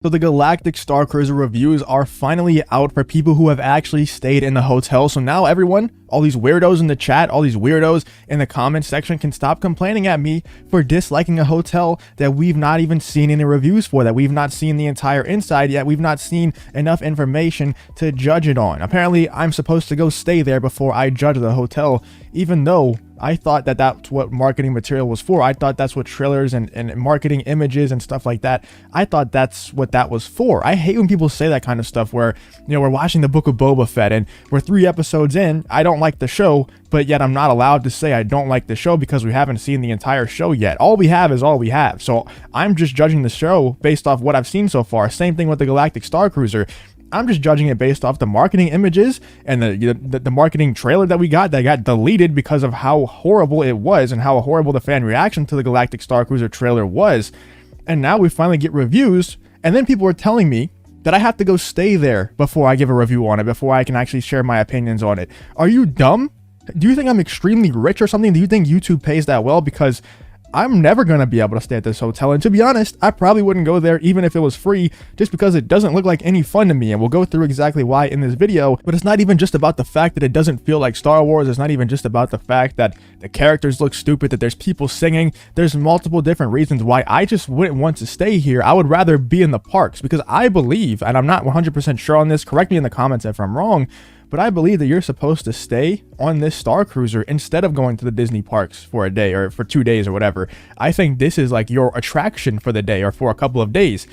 So the Galactic Starcruiser reviews are finally out for people who have actually stayed in the hotel. So now everyone, all these weirdos in the chat, all these weirdos in the comments section can stop complaining at me for disliking a hotel that we've not even seen any reviews for, that we've not seen the entire inside yet. We've not seen enough information to judge it on. Apparently, I'm supposed to go stay there before I judge the hotel, even though I thought that that's what marketing material was for. I thought that's what trailers and marketing images and stuff like that, I thought that's what that was for. I hate when people say that kind of stuff where, you know, we're watching the Book of Boba Fett and we're 3 episodes in, I don't like the show, but yet I'm not allowed to say I don't like the show because we haven't seen the entire show yet. All we have is all we have. So I'm just judging the show based off what I've seen so far. Same thing with the Galactic Starcruiser. I'm just judging it based off the marketing images and the marketing trailer that we got that got deleted because of how horrible it was and how horrible the fan reaction to the Galactic Starcruiser trailer was. And now we finally get reviews, and then people are telling me that I have to go stay there before I give a review on it, before I can actually share my opinions on it. Are you dumb? Do you think I'm extremely rich or something? Do you think YouTube pays that well? Because I'm never going to be able to stay at this hotel, and to be honest, I probably wouldn't go there even if it was free, just because it doesn't look like any fun to me, and we'll go through exactly why in this video. But it's not even just about the fact that it doesn't feel like Star Wars. It's not even just about the fact that the characters look stupid, that there's people singing. There's multiple different reasons why I just wouldn't want to stay here. I would rather be in the parks, because I believe, and I'm not 100% sure on this, correct me in the comments if I'm wrong, but I believe that you're supposed to stay on this Starcruiser instead of going to the Disney parks for a day or for 2 days or whatever. I think this is like your attraction for the day or for a couple of days.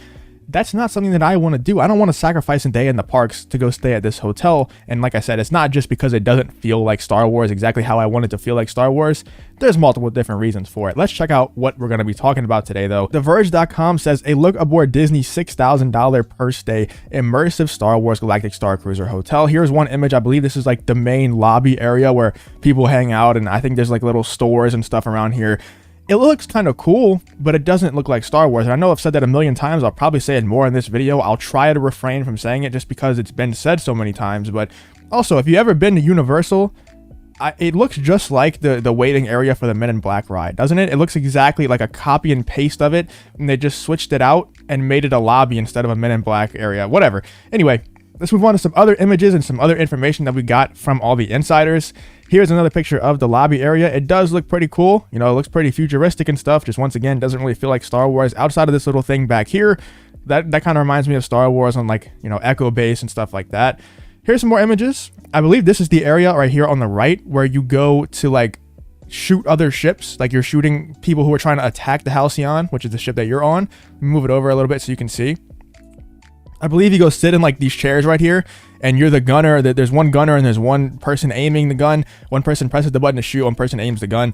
That's not something that I want to do. I don't want to sacrifice a day in the parks to go stay at this hotel. And like I said, it's not just because it doesn't feel like Star Wars exactly how I want it to feel like Star Wars. There's multiple different reasons for it. Let's check out what we're going to be talking about today, though. TheVerge.com says a look aboard Disney's $6,000 per stay immersive Star Wars Galactic Starcruiser hotel. Here's one image. I believe this is like the main lobby area where people hang out, and I think there's like little stores and stuff around here. It looks kind of cool, but it doesn't look like Star Wars. And I know I've said that a million times. I'll probably say it more in this video. I'll try to refrain from saying it just because it's been said so many times. But also, if you've ever been to Universal, it looks just like the waiting area for the Men in Black ride, doesn't it? It looks exactly like a copy and paste of it, and they just switched it out and made it a lobby instead of a Men in Black area. Whatever. Anyway, let's move on to some other images and some other information that we got from all the insiders. Here's another picture of the lobby area. It does look pretty cool. You know, it looks pretty futuristic and stuff. Just once again, doesn't really feel like Star Wars. Outside of this little thing back here, that kind of reminds me of Star Wars on, like, you know, Echo Base and stuff like that. Here's some more images. I believe this is the area right here on the right where you go to, like, shoot other ships. Like, you're shooting people who are trying to attack the Halcyon, which is the ship that you're on. Move it over a little bit so you can see. I believe you go sit in like these chairs right here, and you're the gunner. There's one gunner and there's one person aiming the gun. One person presses the button to shoot, one person aims the gun.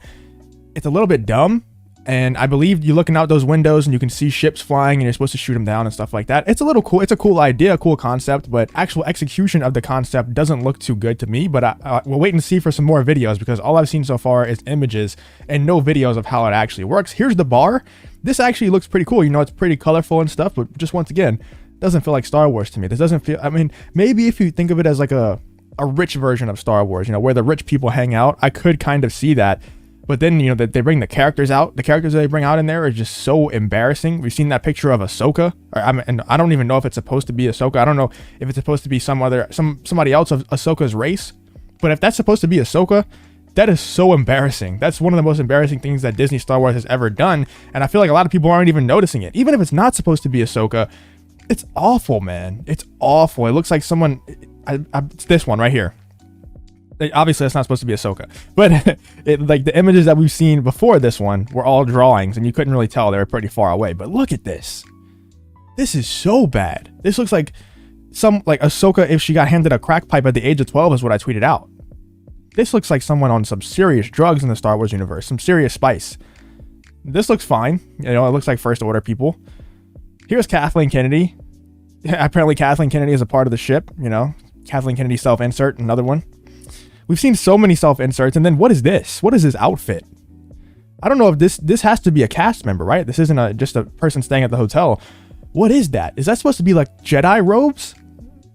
It's a little bit dumb, and I believe you're looking out those windows and you can see ships flying and you're supposed to shoot them down and stuff like that. It's a little cool. It's a cool idea, a cool concept, but actual execution of the concept doesn't look too good to me. But we'll wait and see for some more videos, because all I've seen so far is images and no videos of how it actually works. Here's the bar. This actually looks pretty cool. You know, it's pretty colorful and stuff, but just once again, doesn't feel like Star Wars to me. This doesn't feel, I mean, maybe if you think of it as like a rich version of Star Wars, you know, where the rich people hang out, I could kind of see that. But then, you know, that they bring the characters out. The characters that they bring out in there are just so embarrassing. We've seen that picture of Ahsoka, and I don't even know if it's supposed to be Ahsoka. I don't know if it's supposed to be somebody else of Ahsoka's race. But if that's supposed to be Ahsoka, that is so embarrassing. That's one of the most embarrassing things that Disney Star Wars has ever done. And I feel like a lot of people aren't even noticing it. Even if it's not supposed to be Ahsoka, it's awful, man. It's awful. It looks like someone... it's this one right here. Obviously, that's not supposed to be Ahsoka. But like the images that we've seen before this one were all drawings, and you couldn't really tell. They were pretty far away. But look at this. This is so bad. This looks like Ahsoka if she got handed a crack pipe at the age of 12 is what I tweeted out. This looks like someone on some serious drugs in the Star Wars universe. Some serious spice. This looks fine. You know, it looks like First Order people. Here's Kathleen Kennedy. Apparently Kathleen Kennedy is a part of the ship, you know. Kathleen Kennedy self-insert, another one. We've seen so many self-inserts, and then what is this? What is this outfit? I don't know if this has to be a cast member, right? This isn't just a person staying at the hotel. What is that? Is that supposed to be like Jedi robes?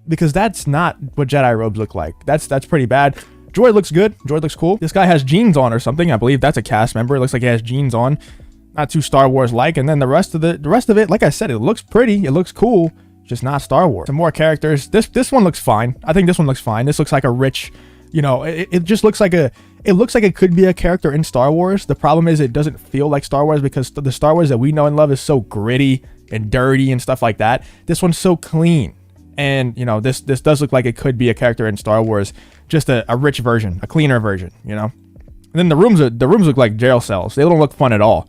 Because that's not what Jedi robes look like. That's pretty bad. Droid looks good. Droid looks cool. This guy has jeans on or something. I believe that's a cast member. It looks like he has jeans on. not too Star Wars like. And then the rest of it, like I said, it looks pretty, it looks cool, just not Star Wars. Some more characters. This one looks fine. I think this one looks fine. This looks like a rich, you know, it just looks like it looks like it could be a character in Star Wars. The problem is it doesn't feel like Star Wars because the Star Wars that we know and love is so gritty and dirty and stuff like that. This one's so clean. And, you know, this does look like it could be a character in Star Wars, just a rich version, a cleaner version, you know. And then the rooms look like jail cells. They don't look fun at all.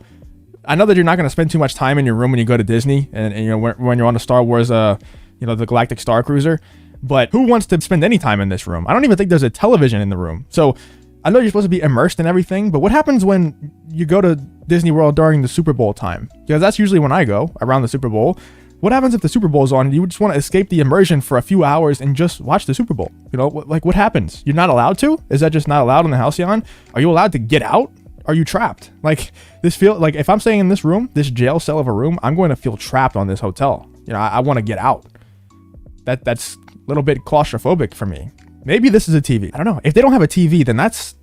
I know that you're not going to spend too much time in your room when you go to Disney and you know, when you're on the Star Wars, you know, the Galactic Starcruiser. But who wants to spend any time in this room? I don't even think there's a television in the room. So I know you're supposed to be immersed in everything, but what happens when you go to Disney World during the Super Bowl time? Because that's usually when I go, around the Super Bowl. What happens if the Super Bowl is on and you just want to escape the immersion for a few hours and just watch the Super Bowl? You know, like what happens? You're not allowed to? Is that just not allowed on the Halcyon? Are you allowed to get out? Are you trapped? Like like if I'm staying in this room, this jail cell of a room, I'm going to feel trapped on this hotel. You know, I want to get out. That's a little bit claustrophobic for me. Maybe this is a TV. I don't know. If they don't have a TV, then that's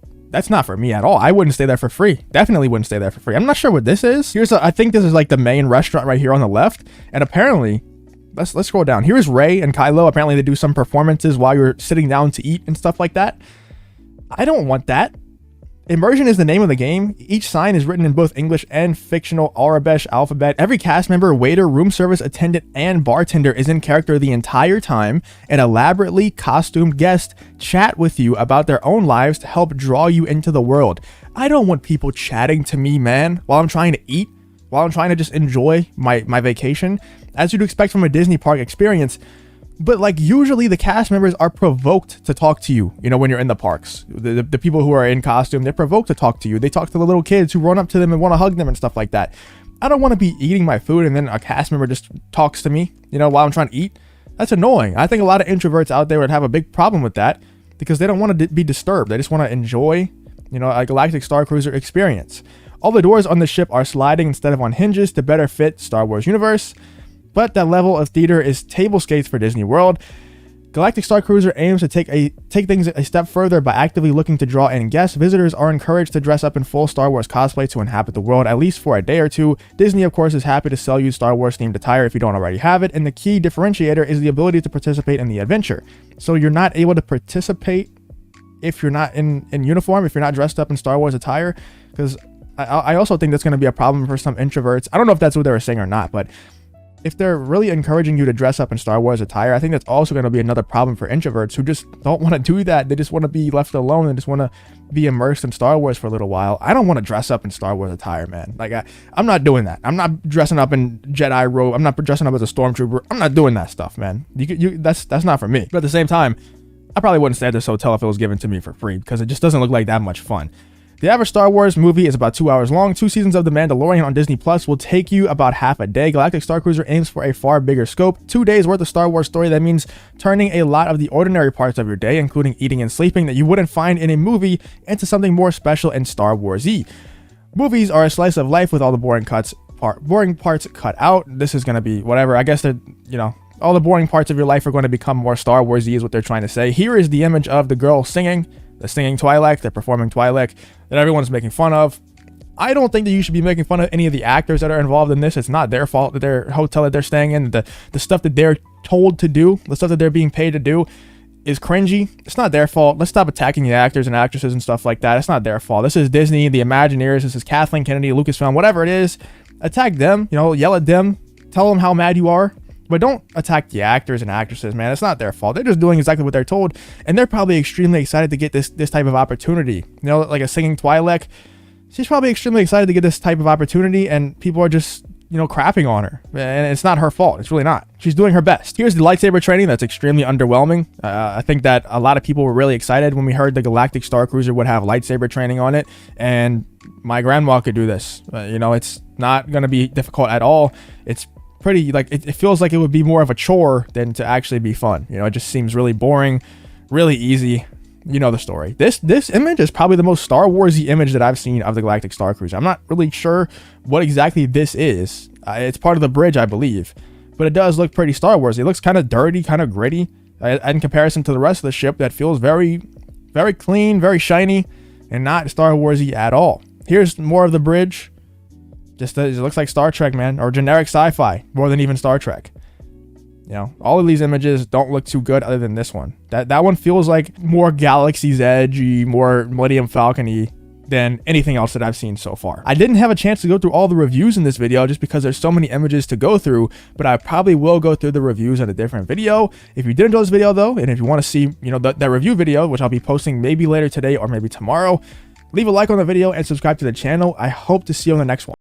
not for me at all. I wouldn't stay there for free. Definitely wouldn't stay there for free. I'm not sure what this is. I think this is like the main restaurant right here on the left. And apparently, let's scroll down. Here's Rey and Kylo. Apparently they do some performances while you're sitting down to eat and stuff like that. I don't want that. Immersion is the name of the game. Each sign is written in both English and fictional Arabic alphabet. Every cast member, waiter, room service attendant, and bartender is in character the entire time. An elaborately costumed guest chat with you about their own lives to help draw you into the world. I don't want people chatting to me, man, while I'm trying to eat, while I'm trying to just enjoy my vacation, as you'd expect from a Disney park experience. But like usually the cast members are provoked to talk to you, you know, when you're in the parks. The people who are in costume, they're provoked to talk to you. They talk to the little kids who run up to them and want to hug them and stuff like that. I don't want to be eating my food and then a cast member just talks to me, you know, while I'm trying to eat. That's annoying. I think a lot of introverts out there would have a big problem with that because they don't want to be disturbed. They just want to enjoy, you know, a Galactic Starcruiser experience. All the doors on the ship are sliding instead of on hinges to better fit Star Wars universe. But that level of theater is table skates for Disney World. Galactic Starcruiser aims to take things a step further by actively looking to draw in guests. Visitors are encouraged to dress up in full Star Wars cosplay to inhabit the world, at least for a day or two. Disney, of course, is happy to sell you Star Wars themed attire if you don't already have it, and the key differentiator is the ability to participate in the adventure. So you're not able to participate if you're not in uniform, if you're not dressed up in Star Wars attire, because I also think that's going to be a problem for some introverts. I don't know if that's what they were saying or not, but if they're really encouraging you to dress up in Star Wars attire, I think that's also going to be another problem for introverts who just don't want to do that. They just want to be left alone and just want to be immersed in Star Wars for a little while. I don't want to dress up in Star Wars attire, man. Like I'm not doing that. I'm not dressing up in Jedi robe. I'm not dressing up as a stormtrooper. I'm not doing that stuff, man. That's not for me. But at the same time, I probably wouldn't stay at this hotel if it was given to me for free because it just doesn't look like that much fun. The average Star Wars movie is about 2 hours long. 2 seasons of The Mandalorian on Disney Plus will take you about half a day. Galactic Starcruiser aims for a far bigger scope. 2 days worth of Star Wars story. That means turning a lot of the ordinary parts of your day, including eating and sleeping, that you wouldn't find in a movie, into something more special and Star Wars-y. Movies are a slice of life with all the boring parts cut out. This is going to be whatever. I guess they're, you know, all the boring parts of your life are going to become more Star Wars-y is what they're trying to say. Here is the image of the girl singing. The singing Twi'lek, the performing Twi'lek that everyone's making fun of. I don't think that you should be making fun of any of the actors that are involved in this. It's not their fault that their hotel that they're staying in, the stuff that they're told to do, the stuff that they're being paid to do is cringy. It's not their fault. Let's stop attacking the actors and actresses and stuff like that. It's not their fault. This is Disney, the Imagineers. This is Kathleen Kennedy, Lucasfilm, whatever it is. Attack them, you know, yell at them, tell them how mad you are. But don't attack the actors and actresses, man. It's not their fault. They're just doing exactly what they're told. And they're probably extremely excited to get this type of opportunity. You know, like a singing Twi'lek. She's probably extremely excited to get this type of opportunity. And people are just, you know, crapping on her. And it's not her fault. It's really not. She's doing her best. Here's the lightsaber training that's extremely underwhelming. I think that a lot of people were really excited when we heard the Galactic Starcruiser would have lightsaber training on it. And my grandma could do this. You know, it's not going to be difficult at all. It's pretty, like, it feels like it would be more of a chore than to actually be fun. You know, it just seems really boring, really easy. You know the story. This image is probably the most Star Wars-y image that I've seen of the Galactic Starcruiser. I'm not really sure what exactly this is. It's part of the bridge, I believe, but it does look pretty Star Wars. It looks kind of dirty, kind of gritty in comparison to the rest of the ship that feels very, very clean, very shiny, and not Star Wars-y at all. Here's more of the bridge. Just it looks like Star Trek, man, or generic sci-fi more than even Star Trek. You know, all of these images don't look too good other than this one. That one feels like more Galaxy's Edge-y, more Millennium Falcon-y than anything else that I've seen so far. I didn't have a chance to go through all the reviews in this video just because there's so many images to go through, but I probably will go through the reviews in a different video. If you did enjoy this video though, and if you want to see, you know, that review video, which I'll be posting maybe later today or maybe tomorrow, leave a like on the video and subscribe to the channel. I hope to see you on the next one.